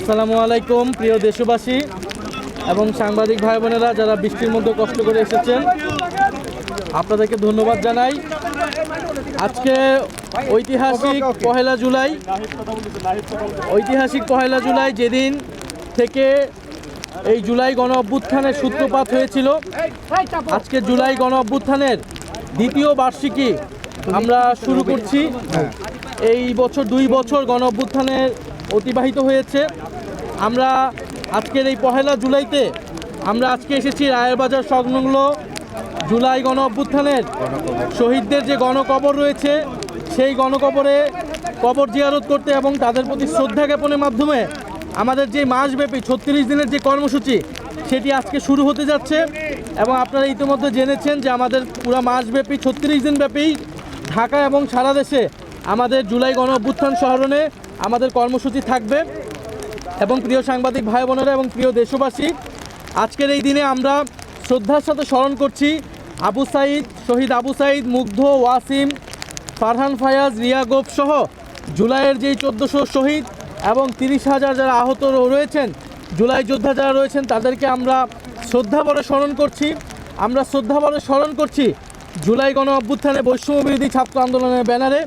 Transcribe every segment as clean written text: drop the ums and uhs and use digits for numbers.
আসসালামু আলাইকুম প্রিয় দেশবাসী এবং সাংবাদিক ভাই বোনেরা যারা বৃষ্টির মধ্যে কষ্ট করে এসেছেন, আপনাদেরকে ধন্যবাদ জানাই। আজকে ঐতিহাসিক পহেলা জুলাই যেদিন থেকে এই জুলাই গণ অভ্যুত্থানের সূত্রপাত হয়েছিল, আজকে জুলাই গণ অভ্যুত্থানের দ্বিতীয় বার্ষিকী আমরা শুরু করছি। এই বছর 2 বছর গণ অভ্যুত্থানের অতিবাহিত হয়েছে। আমরা আজকের এই পহেলা জুলাইতে আমরা আজকে এসেছি রায়ের বাজার সংলগ্ন জুলাই গণ অভ্যুত্থানের শহীদদের যে গণকবর রয়েছে সেই গণকবরে কবর জিয়ারত করতে এবং তাদের প্রতি শ্রদ্ধা জ্ঞাপনের মাধ্যমে আমাদের যে মাসব্যাপী 36 দিনের যে কর্মসূচি সেটি আজকে শুরু হতে যাচ্ছে। এবং আপনারা ইতিমধ্যে জেনেছেন যে আমাদের পুরো মাসব্যাপী 36 দিনব্যাপী ঢাকা এবং সারা দেশে আমাদের জুলাই গণ অভ্যুত্থান স্মরণে আমাদের কর্মসূচি থাকবে। এবং প্রিয় সাংবাদিক ভাই বোনেরা এবং প্রিয় দেশবাসী, আজকের এই দিনে আমরা শ্রদ্ধার সাথে স্মরণ করছি শহীদ আবু সাঈদ, মুগ্ধ, ওয়াসিম, ফারহান ফায়াজ, রিয়া গোপ সহ জুলাইয়ের যেই 1400 শহীদ এবং 30,000 যারা আহত রয়েছেন, জুলাই যোদ্ধা যারা রয়েছেন, তাদেরকে আমরা শ্রদ্ধাভরে স্মরণ করছি। জুলাই গণ অভ্যুত্থানে বৈষম্যবিরোধী ছাত্র আন্দোলনের ব্যানারে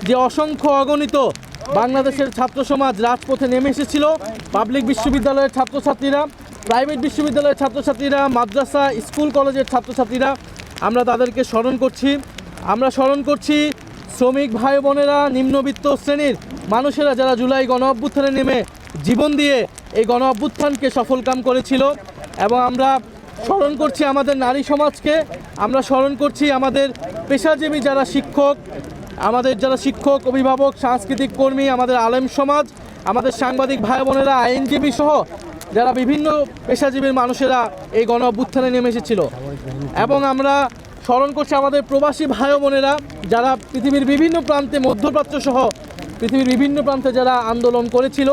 যে অসংখ্য অগণিত বাংলাদেশের ছাত্র সমাজ রাজপথে নেমে এসেছিল, পাবলিক বিশ্ববিদ্যালয়ের ছাত্রছাত্রীরা, প্রাইভেট বিশ্ববিদ্যালয়ের ছাত্রছাত্রীরা, মাদ্রাসা, স্কুল কলেজের ছাত্রছাত্রীরা, আমরা তাদেরকে স্মরণ করছি। শ্রমিক ভাই বোনেরা, নিম্নবিত্ত শ্রেণীর মানুষেরা যারা জুলাই গণ অভ্যুত্থানে নেমে জীবন দিয়ে এই গণ অভ্যুত্থানকে সফলকাম করেছিল। এবং আমরা স্মরণ করছি আমাদের নারী সমাজকে, আমরা স্মরণ করছি আমাদের পেশাজীবী যারা শিক্ষক, অভিভাবক, সাংস্কৃতিক কর্মী, আমাদের আলেম সমাজ, আমাদের সাংবাদিক ভাই বোনেরা, আইনজীবী সহ যারা বিভিন্ন পেশাজীবীর মানুষেরা এই গণ অভ্যুত্থানে নেমে এসেছিল। এবং আমরা স্মরণ করছি আমাদের প্রবাসী ভাই বোনেরা যারা পৃথিবীর বিভিন্ন প্রান্তে, মধ্যপ্রাচ্য সহ পৃথিবীর বিভিন্ন প্রান্তে যারা আন্দোলন করেছিল।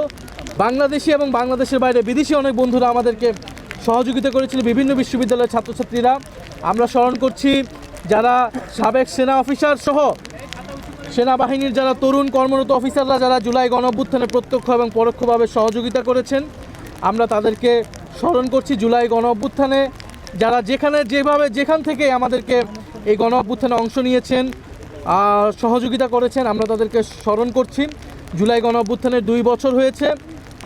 বাংলাদেশি এবং বাংলাদেশের বাইরে বিদেশি অনেক বন্ধুরা আমাদেরকে সহযোগিতা করেছিল, বিভিন্ন বিশ্ববিদ্যালয়ের ছাত্রছাত্রীরা। আমরা স্মরণ করছি যারা সাবেক সেনা অফিসার সহ সেনাবাহিনীর যারা তরুণ কর্মরত অফিসাররা যারা জুলাই গণ অভ্যুত্থানে প্রত্যক্ষ এবং পরোক্ষভাবে সহযোগিতা করেছেন, আমরা তাদেরকে স্মরণ করছি। জুলাই গণ অভ্যুত্থানে যারা যেখান থেকে আমাদেরকে এই গণ অভ্যুত্থানে অংশ নিয়েছেন, সহযোগিতা করেছেন, আমরা তাদেরকে স্মরণ করছি। জুলাই গণ অভ্যুত্থানের 2 বছর হয়েছে।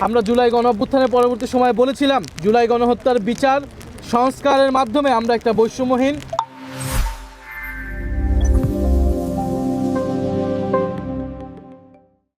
আমরা জুলাই গণ অভ্যুত্থানের পরবর্তী সময়ে বলেছিলাম জুলাই গণহত্যার বিচার সংস্কারের মাধ্যমে আমরা একটা বৈষম্যহীন